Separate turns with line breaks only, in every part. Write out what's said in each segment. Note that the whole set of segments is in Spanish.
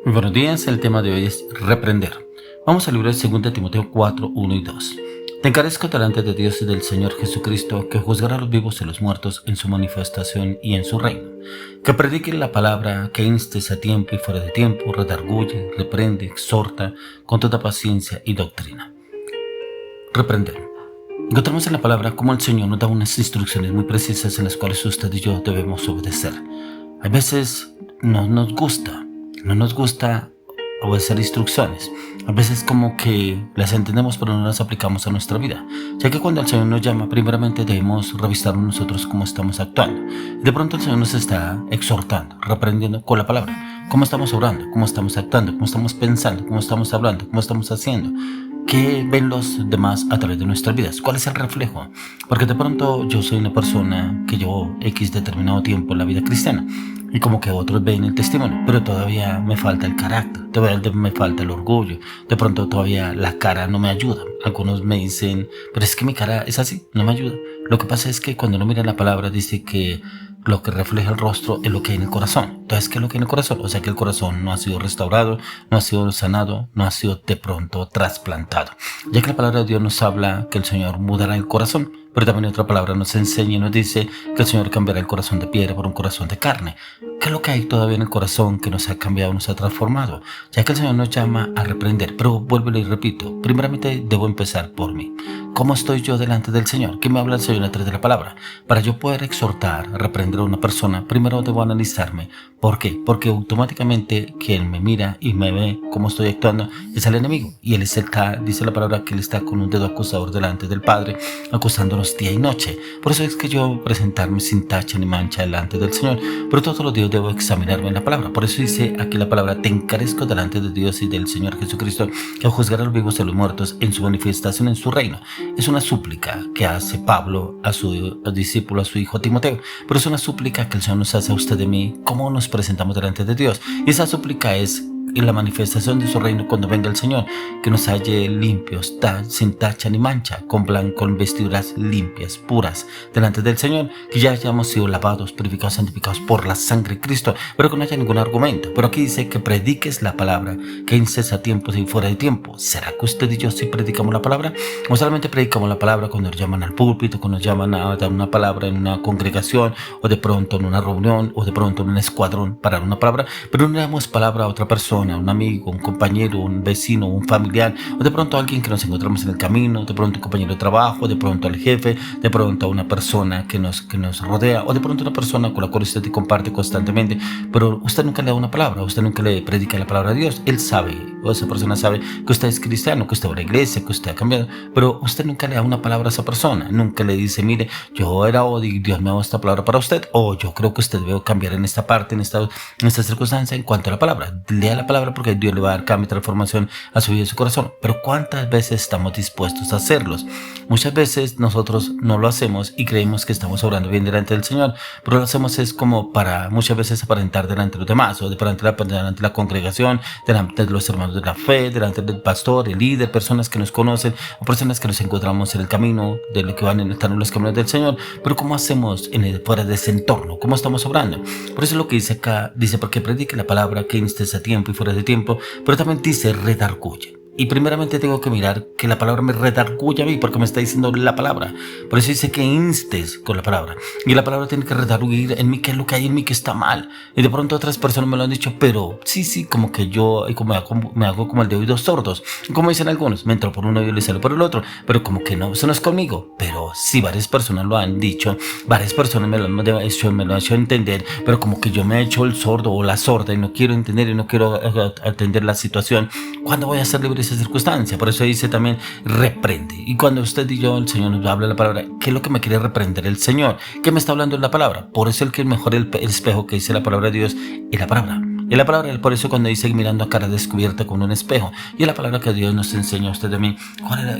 Muy buenos días, el tema de hoy es reprender. Vamos al libro de 2 Timoteo 4, 1 y 2. Te encarezco delante de Dios y del Señor Jesucristo, que juzgará a los vivos y los muertos en su manifestación y en su reino. Que predique la palabra, que instes a tiempo y fuera de tiempo, redarguye, reprende, exhorta, con toda paciencia y doctrina. Reprender. Encontramos en la palabra cómo el Señor nos da unas instrucciones muy precisas en las cuales usted y yo debemos obedecer. A veces no nos gusta obedecer instrucciones. A veces como que las entendemos pero no las aplicamos a nuestra vida, ya que cuando el Señor nos llama, primeramente debemos revisarnos nosotros cómo estamos actuando. De pronto el Señor nos está exhortando, reprendiendo con la palabra. ¿Cómo estamos obrando? ¿Cómo estamos actuando? ¿Cómo estamos pensando? ¿Cómo estamos hablando? ¿Cómo estamos haciendo? ¿Qué ven los demás a través de nuestras vidas? ¿Cuál es el reflejo? Porque de pronto yo soy una persona que llevo X determinado tiempo en la vida cristiana y como que otros ven el testimonio, pero todavía me falta el carácter, todavía me falta el orgullo, de pronto todavía la cara no me ayuda. Algunos me dicen, pero es que mi cara es así, no me ayuda. Lo que pasa es que cuando uno mira la palabra dice que lo que refleja el rostro es lo que hay en el corazón. Entonces, ¿qué es lo que hay en el corazón? O sea, que el corazón no ha sido restaurado, no ha sido sanado, no ha sido de pronto trasplantado. Ya que la palabra de Dios nos habla que el Señor mudará el corazón, pero también otra palabra nos enseña y nos dice que el Señor cambiará el corazón de piedra por un corazón de carne. ¿Qué es lo que hay todavía en el corazón que nos ha cambiado, nos ha transformado? Ya que el Señor nos llama a reprender, pero vuelvo y repito, primeramente debo empezar por mí. ¿Cómo estoy yo delante del Señor? ¿Qué me habla el Señor a través de la palabra? Para yo poder exhortar, reprender a una persona, primero debo analizarme. ¿Por qué? Porque automáticamente quien me mira y me ve cómo estoy actuando es el enemigo. Y él dice la palabra que él está con un dedo acusador delante del Padre, acusándonos día y noche. Por eso es que yo presentarme sin tacha ni mancha delante del Señor. Pero todos los días debo examinarme en la palabra. Por eso dice aquí la palabra, te encarezco delante de Dios y del Señor Jesucristo, que juzgará a los vivos y a los muertos en su manifestación en su reino. Es una súplica que hace Pablo a su discípulo, a su hijo Timoteo. Pero es una súplica que el Señor nos hace a usted y a mí, cómo nos presentamos delante de Dios. Y esa súplica es en la manifestación de su reino cuando venga el Señor, que nos halle limpios, sin tacha ni mancha, con vestiduras limpias, puras, delante del Señor, que ya hayamos sido lavados, purificados, santificados por la sangre de Cristo, pero que no haya ningún argumento. Pero aquí dice que prediques la palabra, que instes a tiempo y fuera de tiempo. ¿Será que usted y yo sí predicamos la palabra? ¿O solamente predicamos la palabra cuando nos llaman al púlpito, cuando nos llaman a dar una palabra en una congregación, o de pronto en una reunión, o de pronto en un escuadrón para dar una palabra, pero no le damos palabra a otra persona, a un amigo, un compañero, un vecino, un familiar, o de pronto a alguien que nos encontramos en el camino, de pronto un compañero de trabajo, de pronto al jefe, de pronto a una persona que nos rodea, o de pronto a una persona con la cual usted comparte constantemente, pero usted nunca le da una palabra, usted nunca le predica la palabra de Dios. Él sabe, o esa persona sabe que usted es cristiano, que usted va a la iglesia, que usted ha cambiado, pero usted nunca le da una palabra a esa persona, nunca le dice, mire, yo era y Dios me ha dado esta palabra para usted, o yo creo que usted debe cambiar en esta parte, en esta circunstancia en cuanto a la palabra. Lea la palabra porque Dios le va a dar cambio y transformación a su vida y su corazón. Pero ¿cuántas veces estamos dispuestos a hacerlos? Muchas veces nosotros no lo hacemos y creemos que estamos obrando bien delante del Señor, pero lo hacemos es como para muchas veces aparentar delante de los demás, o delante de la congregación, delante de los hermanos de la fe, delante del pastor, el líder, personas que nos conocen, o personas que nos encontramos en el camino de lo que van están en los caminos del Señor. Pero ¿cómo hacemos fuera de ese entorno? ¿Cómo estamos obrando? Por eso lo que dice acá, dice, porque predique la palabra, que instes a tiempo y fuera de tiempo, pero también dice redarguye. Y primeramente tengo que mirar que la palabra me redarguye a mí, porque me está diciendo la palabra. Por eso dice que instes con la palabra. Y la palabra tiene que redarguir en mí qué es lo que hay en mí que está mal. Y de pronto otras personas me lo han dicho, pero sí, como que yo me hago como el de oídos sordos. Como dicen algunos, me entro por un oído y le sale por el otro. Pero como que no, eso no es conmigo. Pero sí, varias personas lo han dicho, varias personas me lo han hecho entender, pero como que yo me he hecho el sordo o la sorda y no quiero entender y no quiero atender la situación. ¿Cuándo voy a ser libre de esa circunstancia? Por eso dice también reprende. Y cuando usted y yo, el Señor nos habla la palabra, ¿qué es lo que me quiere reprender el Señor? ¿Qué me está hablando en la palabra? Por eso el mejor el espejo que dice la palabra de Dios es la palabra. Y la palabra, por eso cuando dice mirando a cara descubierta con un espejo, y la palabra que Dios nos enseña a usted y a mí,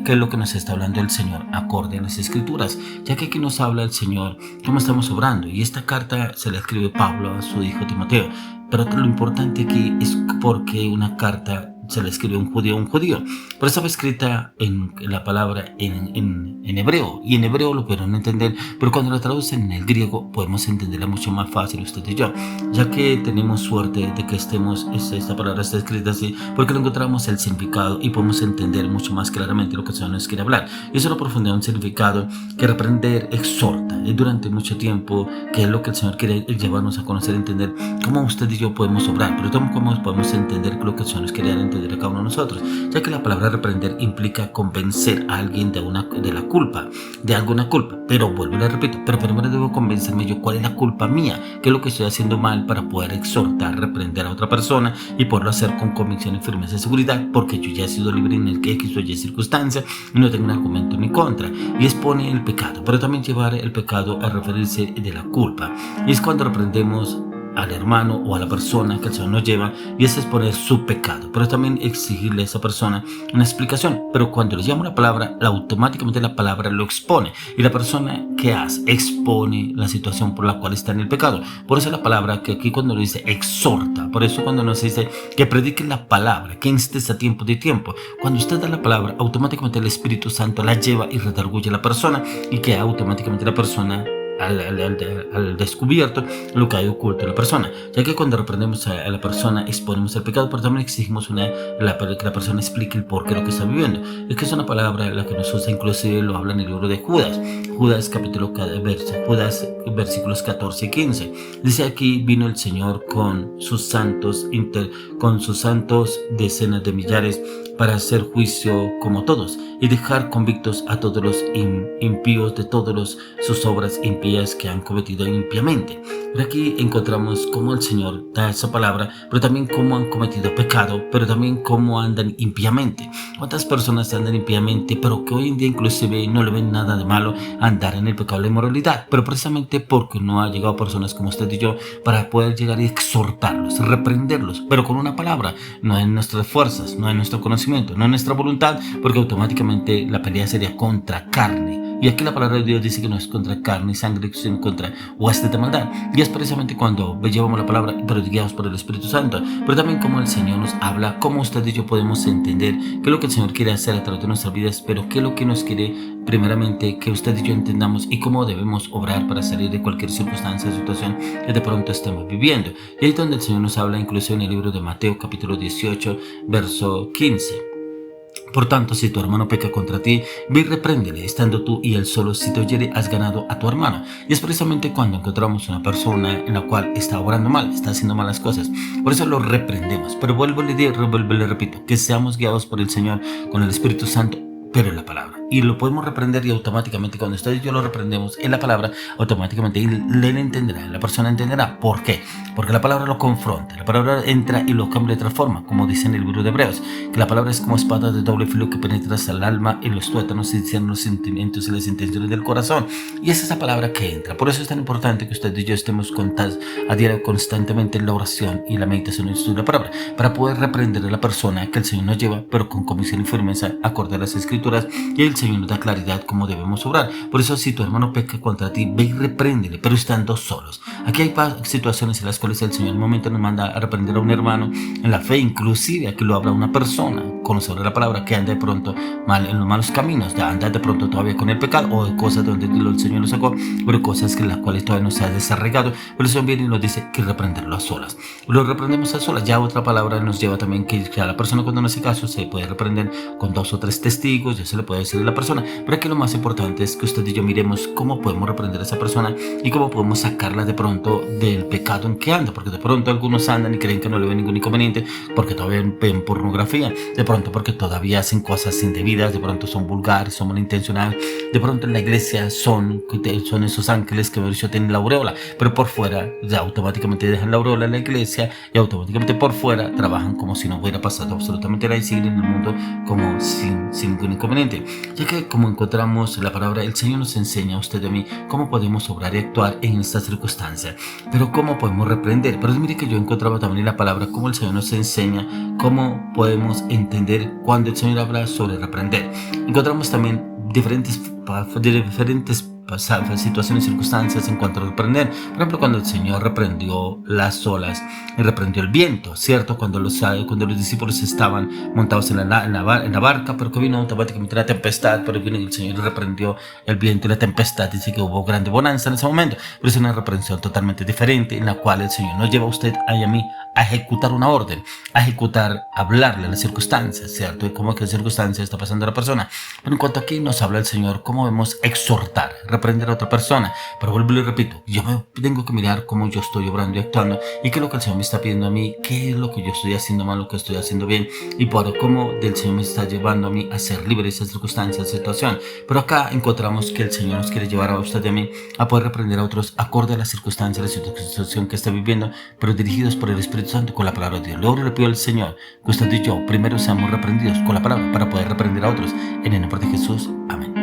¿qué es lo que nos está hablando el Señor? Acorde a las Escrituras, ya que aquí nos habla el Señor cómo estamos obrando. Y esta carta se la escribe Pablo a su hijo Timoteo. Pero lo importante aquí es porque una carta se le escribió un judío, pero estaba escrita en la palabra en hebreo, y en hebreo lo pudieron entender, pero cuando la traducen en el griego podemos entenderla mucho más fácil usted y yo, ya que tenemos suerte de que esta palabra está escrita así, porque le encontramos el significado y podemos entender mucho más claramente lo que el Señor nos quiere hablar. Y eso lo profundidad un significado que reprender exhorta, y durante mucho tiempo, que es lo que el Señor quiere llevarnos a conocer, entender cómo usted y yo podemos obrar, pero también cómo podemos entender lo que el Señor nos quiere entender a cada uno de nosotros, ya que la palabra reprender implica convencer a alguien de alguna culpa, pero vuelvo y le repito, pero primero debo convencerme yo cuál es la culpa mía, qué es lo que estoy haciendo mal para poder exhortar, reprender a otra persona y poderlo hacer con convicción y firmeza y seguridad, porque yo ya he sido libre en el que X o Y circunstancia y no tengo un argumento en mi contra, y expone el pecado, pero también llevar el pecado a referirse de la culpa, y es cuando reprendemos al hermano o a la persona que el Señor nos lleva, y es exponer su pecado, pero también exigirle a esa persona una explicación. Pero cuando le llamo la palabra, automáticamente la palabra lo expone, y la persona que hace expone la situación por la cual está en el pecado. Por eso la palabra que aquí cuando lo dice exhorta, por eso cuando nos dice que predique la palabra, que instes a tiempo de tiempo, cuando usted da la palabra, automáticamente el Espíritu Santo la lleva y redarguye a la persona, y que automáticamente la persona al descubierto lo que hay oculto en la persona, ya que cuando reprendemos a la persona exponemos el pecado, pero también exigimos que la persona explique el porqué de lo que está viviendo. Es que es una palabra la que nos usa, inclusive lo habla en el libro de Judas capítulo Judas versículos 14 y 15. Dice aquí: vino el Señor con sus santos decenas de millares para hacer juicio como todos y dejar convictos a todos los impíos de todas sus obras impías que han cometido impiamente. Pero aquí encontramos cómo el Señor da esa palabra, pero también cómo han cometido pecado, pero también cómo andan impíamente. ¿Cuántas personas andan impíamente, pero que hoy en día inclusive no le ven nada de malo andar en el pecado y la inmoralidad? Pero precisamente porque no ha llegado personas como usted y yo para poder llegar y exhortarlos, reprenderlos, pero con una palabra, no en nuestras fuerzas, no en nuestro conocimiento, no en nuestra voluntad, porque automáticamente la pelea sería contra carne. Y aquí la palabra de Dios dice que no es contra carne y sangre, sino contra huestes de maldad. Y es precisamente cuando llevamos la palabra, pero guiados por el Espíritu Santo. Pero también como el Señor nos habla, cómo usted y yo podemos entender qué es lo que el Señor quiere hacer a través de nuestras vidas, pero qué es lo que nos quiere primeramente que usted y yo entendamos, y cómo debemos obrar para salir de cualquier circunstancia o situación que de pronto estemos viviendo. Y ahí es donde el Señor nos habla, incluso en el libro de Mateo capítulo 18, verso 15. Por tanto, si tu hermano peca contra ti, ve y repréndele, estando tú y él solo. Si te oyere, has ganado a tu hermano. Y es precisamente cuando encontramos una persona en la cual está obrando mal, está haciendo malas cosas, por eso lo reprendemos. Pero vuelvo le repito, que seamos guiados por el Señor con el Espíritu Santo, pero en la palabra. Y lo podemos reprender, y automáticamente cuando usted y yo lo reprendemos en la palabra, automáticamente él entenderá, la persona entenderá. ¿Por qué? Porque la palabra lo confronta, la palabra entra y lo cambia de otra forma, como dice en el libro de Hebreos, que la palabra es como espada de doble filo que penetra hasta el alma y los tuétanos, y discierne los sentimientos y las intenciones del corazón. Y es esa palabra que entra. Por eso es tan importante que usted y yo estemos a diario constantemente en la oración y la meditación de la palabra, para poder reprender a la persona que el Señor nos lleva, pero con convicción y firmeza, acorde a las Escrituras, y el Señor nos da claridad cómo debemos obrar. Por eso, si tu hermano peca contra ti, ve y repréndele, pero estando solos. Aquí hay situaciones en las cuales el Señor en el momento nos manda a reprender a un hermano en la fe, inclusive aquí lo habla una persona conocedora de la palabra que anda de pronto mal en los malos caminos, anda de pronto todavía con el pecado, o de cosas donde el Señor lo sacó, pero cosas que las cuales todavía no se ha desarraigado. Pero el Señor viene y nos dice que reprenderlo a solas. Lo reprendemos a solas. Ya otra palabra nos lleva también que a la persona, cuando no hace caso, se puede reprender con 2 o 3 testigos, ya se le puede decir a la persona. Pero aquí lo más importante es que usted y yo miremos cómo podemos reprender a esa persona y cómo podemos sacarla de pronto del pecado en que anda, porque de pronto algunos andan y creen que no le ven ningún inconveniente porque todavía ven pornografía, de pronto porque todavía hacen cosas indebidas, de pronto son vulgares, son malintencionados, de pronto en la iglesia son esos ángeles que tienen la aureola, pero por fuera ya automáticamente dejan la aureola en la iglesia y automáticamente por fuera trabajan como si no hubiera pasado absolutamente nada y siguen en el mundo como sin ningún inconveniente. Ya que como encontramos la palabra, el Señor nos enseña a usted y a mí cómo podemos obrar y actuar en estas circunstancias, pero cómo podemos reprender. Pero mire que yo encontraba también en la palabra cómo el Señor nos enseña cómo podemos entender cuando el Señor habla sobre reprender. Encontramos también diferentes situaciones y circunstancias en cuanto a reprender. Por ejemplo, cuando el Señor reprendió las olas y reprendió el viento, ¿cierto? Cuando los discípulos estaban montados en la barca, pero que vino automáticamente una tempestad, pero vino el Señor y reprendió el viento y la tempestad. Dice que hubo grande bonanza en ese momento, pero es una reprensión totalmente diferente en la cual el Señor nos lleva a usted y a mí a ejecutar una orden, a ejecutar, a hablarle a las circunstancias, ¿cierto? Y cómo que circunstancia está pasando a la persona. Pero en cuanto aquí nos habla el Señor, cómo debemos exhortar, reprender a otra persona. Pero vuelvo y le repito, yo me tengo que mirar cómo yo estoy obrando y actuando y qué es lo que el Señor me está pidiendo a mí, qué es lo que yo estoy haciendo mal, lo que estoy haciendo bien y por cómo del Señor me está llevando a mí a ser libre de esas circunstancias, situación. Pero acá encontramos que el Señor nos quiere llevar a usted y a mí a poder reprender a otros acorde a las circunstancias, la situación que esté viviendo, pero dirigidos por el Espíritu Santo con la palabra de Dios. Luego le pido al Señor que usted y yo primero seamos reprendidos con la palabra para poder reprender a otros. En el nombre de Jesús. Amén.